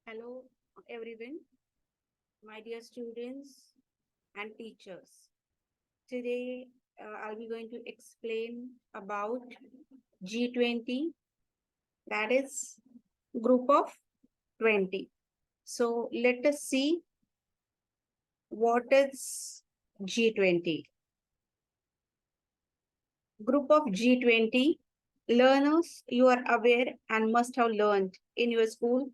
Hello, everyone, my dear students and teachers. Today, I'll be going to explain about G20, that is group of 20. So let us see what is G20. Group of G20 learners you are aware and must have learned in your school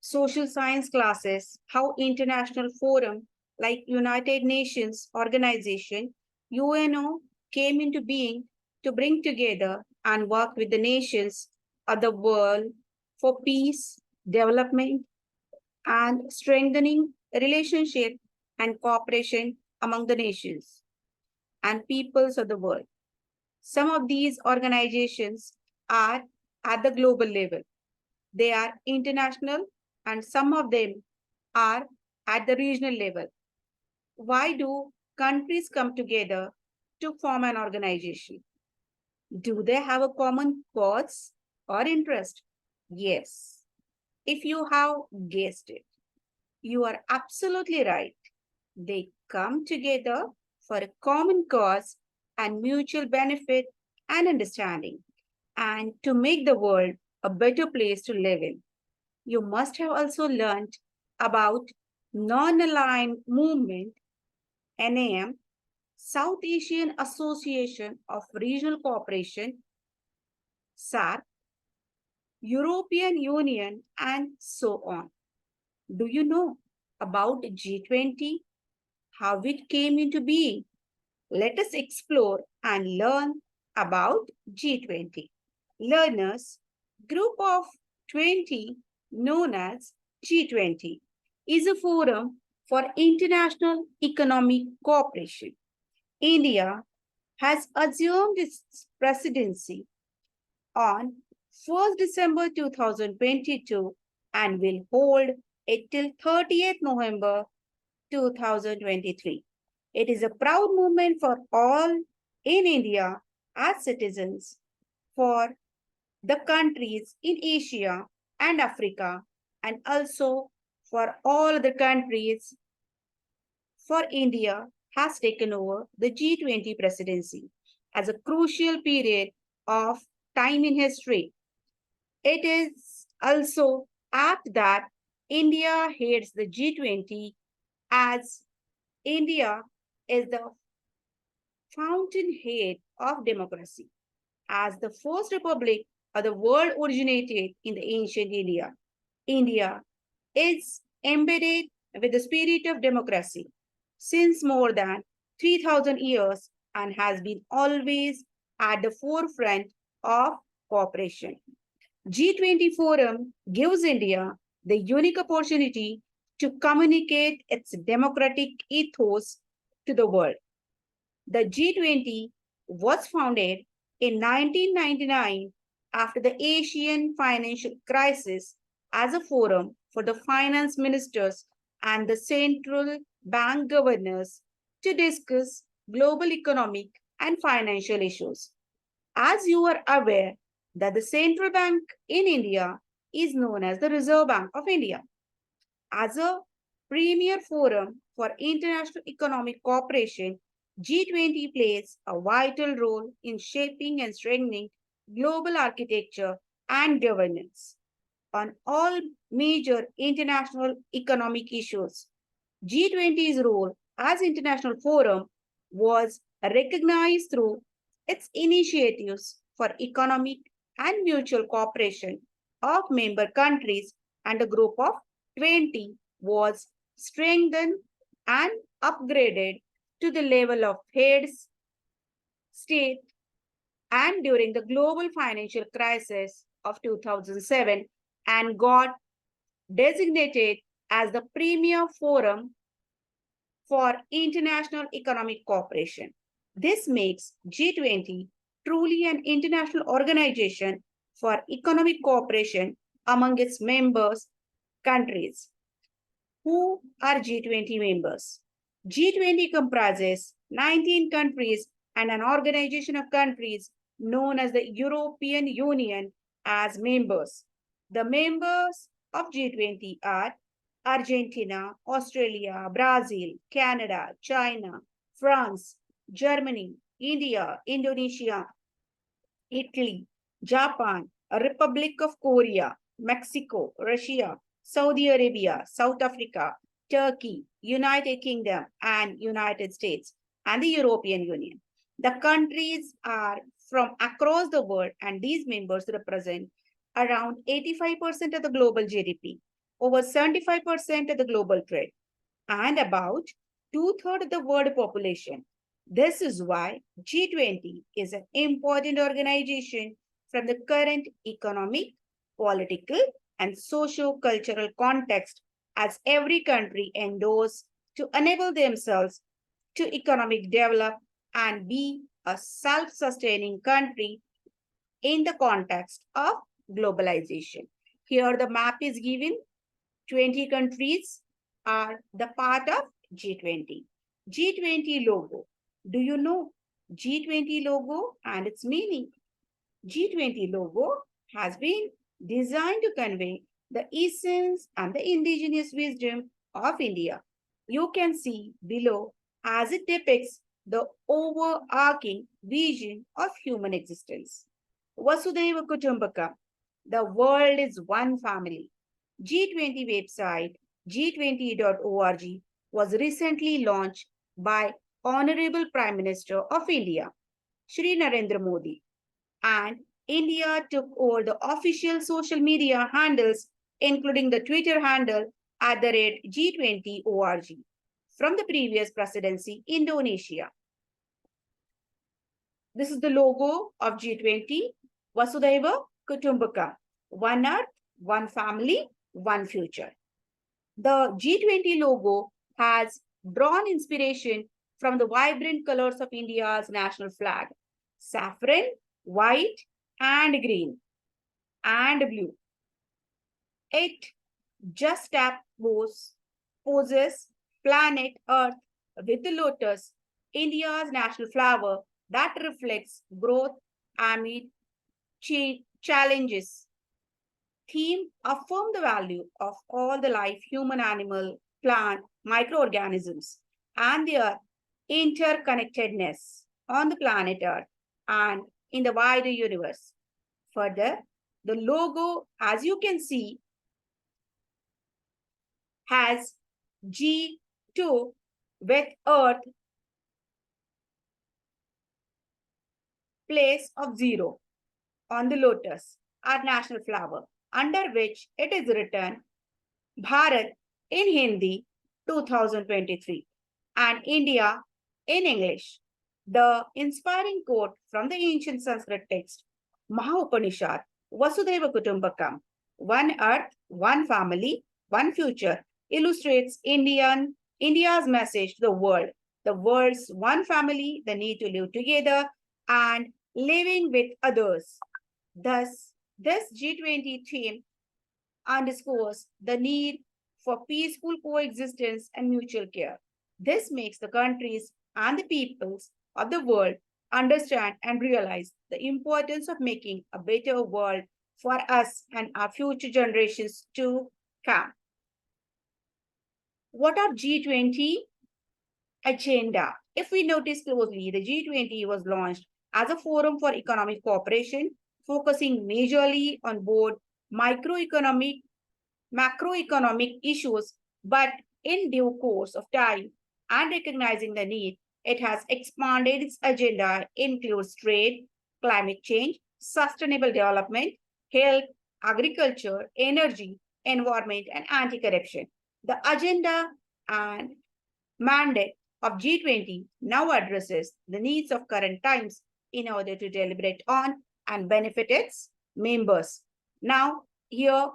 social science classes, how international forum like United Nations Organization, UNO, came into being to bring together and work with the nations of the world for peace, development, and strengthening relationship and cooperation among the nations and peoples of the world. Some of these organizations are at the global level. They are international and some of them are at the regional level. Why do countries come together to form an organization? Do they have a common cause or interest? Yes. If you have guessed it, you are absolutely right. They come together for a common cause and mutual benefit and understanding, and to make the world a better place to live in. You must have also learned about non-aligned movement, NAM, South Asian Association of Regional Cooperation, SARC, European Union, and so on. Do you know about G20, how it came into being? Let us explore and learn about G20. Learners, group of 20 known as G20 is a forum for international economic cooperation. India has assumed its presidency on 1st December 2022 and will hold it till 30th November 2023. It is a proud moment for all in India as citizens, for the countries in Asia and Africa, and also for all the countries. For India has taken over the G20 presidency as a crucial period of time in history. It is also apt that India heads the G20, as India is the fountainhead of democracy. As the first republic of the world originated in the ancient India, India is embedded with the spirit of democracy since more than 3,000 years and has been always at the forefront of cooperation. G20 Forum gives India the unique opportunity to communicate its democratic ethos to the world. The G20 was founded in 1999 after the Asian financial crisis as a forum for the finance ministers and the central bank governors to discuss global economic and financial issues. As you are aware that the central bank in India is known as the Reserve Bank of India. As a premier forum for international economic cooperation, G20 plays a vital role in shaping and strengthening global architecture and governance on all major international economic issues. G20's role as international forum was recognized through its initiatives for economic and mutual cooperation of member countries, and a group of 20 was strengthened and upgraded to the level of heads, state, and during the global financial crisis of 2007 and got designated as the premier forum for international economic cooperation. This makes G20 truly an international organization for economic cooperation among its members countries. Who are G20 members? G20 comprises 19 countries and an organization of countries known as the European Union as members. The members of G20 are Argentina, Australia, Brazil, Canada, China, France, Germany, India, Indonesia, Italy, Japan, Republic of Korea, Mexico, Russia, Saudi Arabia, South Africa, Turkey, United Kingdom, and United States, and the European Union. The countries are from across the world, and these members represent around 85% of the global GDP, over 75% of the global trade, and about two-thirds of the world population. This is why G20 is an important organization from the current economic, political, and socio-cultural context as every country endorses to enable themselves to economic develop and be a self-sustaining country in the context of globalization. Here the map is given. 20 countries are the part of G20. G20 logo. Do you know G20 logo and its meaning? G20 logo has been designed to convey the essence and the indigenous wisdom of India. You can see below as it depicts the overarching vision of human existence. Vasudhaiva Kutumbakam. The world is one family. G20 website g20.org was recently launched by Honorable Prime Minister of India, Shri Narendra Modi, and India took over the official social media handles, including the Twitter handle @ G20.org from the previous presidency, Indonesia. This is the logo of G20, Vasudhaiva Kutumbakam, one earth, one family, one future. The G20 logo has drawn inspiration from the vibrant colors of India's national flag, saffron, white, and green, and blue. It just poses planet Earth with the lotus, India's national flower that reflects growth amid challenges. Theme affirm the value of all the life, human, animal, plant, microorganisms, and their interconnectedness on the planet Earth and in the wider universe. Further, the logo, as you can see, has G2 with Earth place of 0 on the lotus, our national flower, under which it is written Bharat in Hindi 2023 and India in English. The inspiring quote from the ancient Sanskrit text, Mahaupanishad, Vasudhaiva Kutumbakam, one earth, one family, one future, illustrates India's message to the world. The world's one family, the need to live together, and living with others. Thus, this G20 theme underscores the need for peaceful coexistence and mutual care. This makes the countries and the peoples of the world understand and realize the importance of making a better world for us and our future generations to come. What are G20 agenda? If we notice closely, the G20 was launched as a forum for economic cooperation, focusing majorly on both macroeconomic issues, but in due course of time and recognizing the need, it has expanded its agenda, includes trade, climate change, sustainable development, health, agriculture, energy, environment, and anti-corruption. The agenda and mandate of G20 now addresses the needs of current times in order to deliberate on and benefit its members. Now, here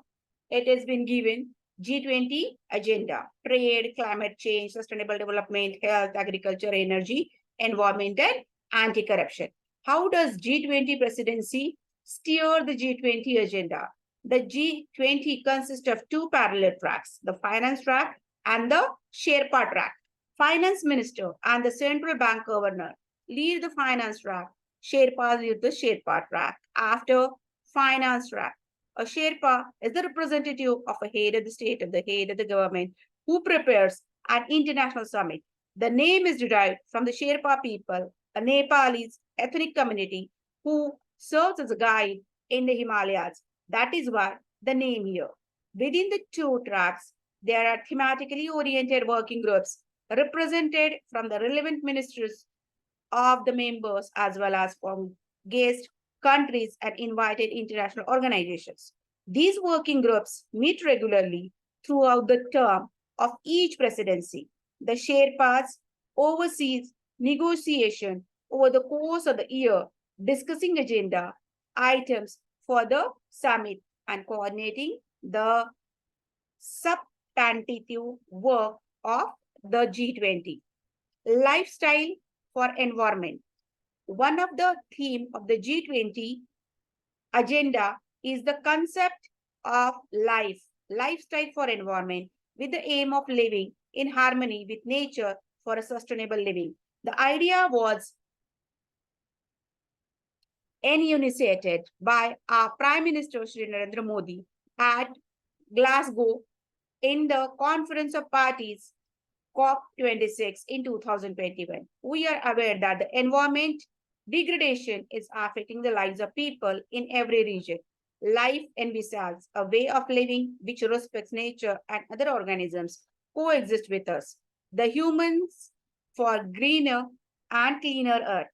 it has been given G20 agenda, trade, climate change, sustainable development, health, agriculture, energy, environment, and anti-corruption. How does G20 presidency steer the G20 agenda? The G20 consists of two parallel tracks, the finance track and the Sherpa track. Finance minister and the central bank governor lead the finance track. Sherpas lead the Sherpa track. After finance track, A Sherpa is the representative of a head of the state, of the head of the government, who prepares an international summit. The name is derived from the Sherpa people, a Nepalese ethnic community who serves as a guide in the Himalayas. That is why the name here. Within the two tracks, there are thematically oriented working groups represented from the relevant ministries of the members as well as from guest countries and invited international organizations. These working groups meet regularly throughout the term of each presidency. The Sherpas oversees negotiation over the course of the year, discussing agenda items for the summit and coordinating the substantive work of the G20. Lifestyle for environment. One of the theme of the G20 agenda is the concept of lifestyle for environment with the aim of living in harmony with nature for a sustainable living. The idea was enunciated by our Prime Minister Shri Narendra Modi at Glasgow in the Conference of Parties COP26 in 2021. We are aware that the environment degradation is affecting the lives of people in every region. Life envisages a way of living which respects nature and other organisms coexist with us. The humans for greener and cleaner earth.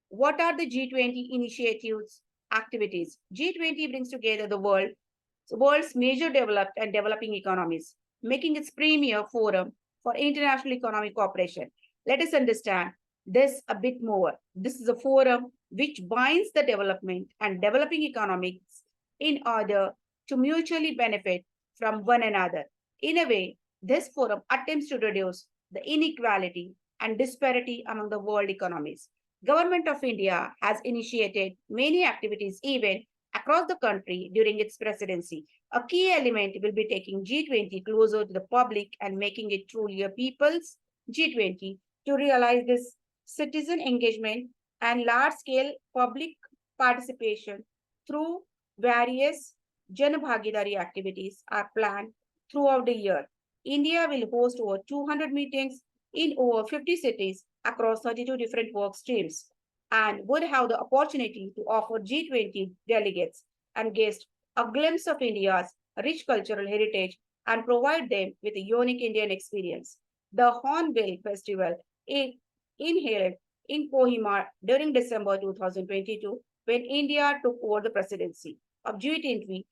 What are the G20 initiatives, activities? G20 brings together the world's major developed and developing economies, making its premier forum for international economic cooperation. Let us understand this a bit more. This is a forum which binds the development and developing economics in order to mutually benefit from one another. In a way, this forum attempts to reduce the inequality and disparity among the world economies. Government of India has initiated many activities even across the country during its presidency. A key element will be taking G20 closer to the public and making it truly a people's G20 to realize this citizen engagement and large-scale public participation through various Jan Bhagidari activities are planned throughout the year. India will host over 200 meetings in over 50 cities across 32 different work streams and would have the opportunity to offer G20 delegates and guests a glimpse of India's rich cultural heritage and provide them with a unique Indian experience. The Hornbill Festival is held in Kohima during December 2022 when India took over the presidency of G20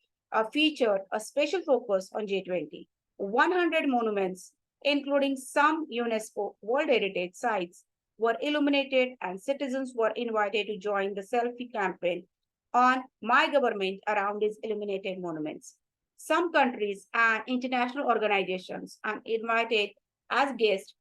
featured a special focus on G20. 100 monuments, including some UNESCO World Heritage sites, were illuminated and citizens were invited to join the selfie campaign on My Government around these illuminated monuments. Some countries and international organizations are invited as guests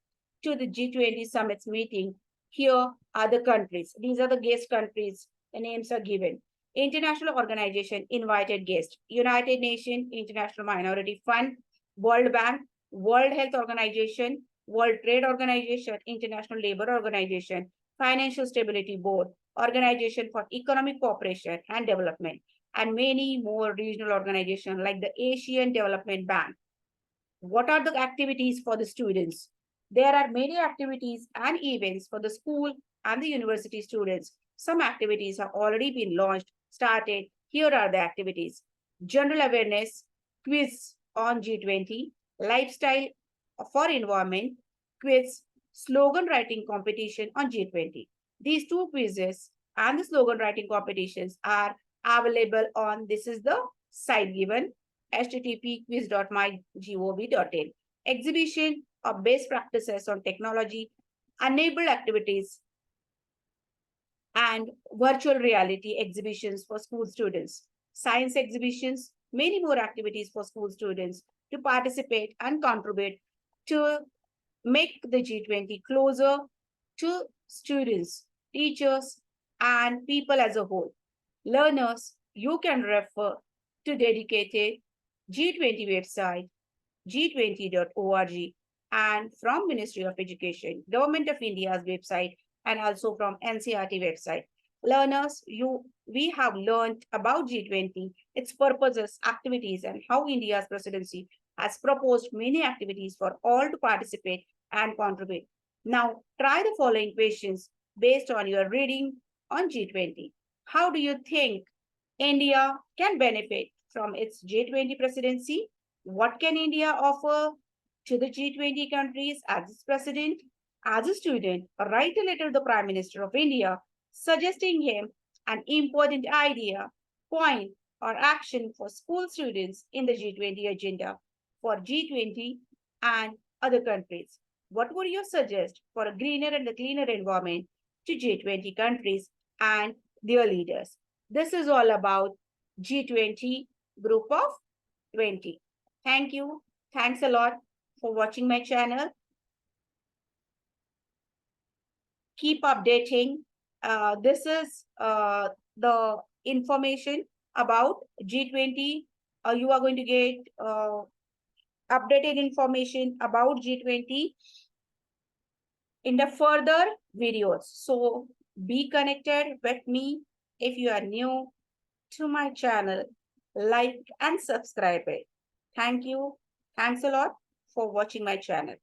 to the G20 summits meeting. Here are the countries. These are the guest countries. The names are given. International organization invited guests. United Nations International Minority Fund, World Bank, World Health Organization, World Trade Organization, International Labour Organization, Financial Stability Board, Organization for Economic Cooperation and Development, and many more regional organizations like the Asian Development Bank. What are the activities for the students? There are many activities and events for the school and the university students. Some activities have already been launched, started. Here are the activities. General awareness, quiz on G20, lifestyle for environment, quiz, slogan writing competition on G20. These two quizzes and the slogan writing competitions are available on, this is the site given, http://quiz.mygov.in. Exhibition of best practices on technology, enabled activities, and virtual reality exhibitions for school students, science exhibitions, many more activities for school students to participate and contribute to make the G20 closer to students, teachers, and people as a whole. Learners, you can refer to dedicated G20 website, g20.org, and from Ministry of Education, Government of India's website, and also from NCERT website. Learners, we have learned about G20, its purposes, activities, and how India's presidency has proposed many activities for all to participate and contribute. Now, try the following questions based on your reading on G20. How do you think India can benefit from its G20 presidency? What can India offer to the G20 countries as its president? As a student, write a letter to the Prime Minister of India suggesting him an important idea, point, or action for school students in the G20 agenda for G20 and other countries. What would you suggest for a greener and a cleaner environment to G20 countries and their leaders? This is all about G20 group of 20. Thank you. Thanks a lot for watching my channel. Keep updating. This is the information about G20. You are going to get updated information about G20 in the further videos. So be connected with me. If you are new to my channel, like and subscribe it. Thank you. Thanks a lot for watching my channel.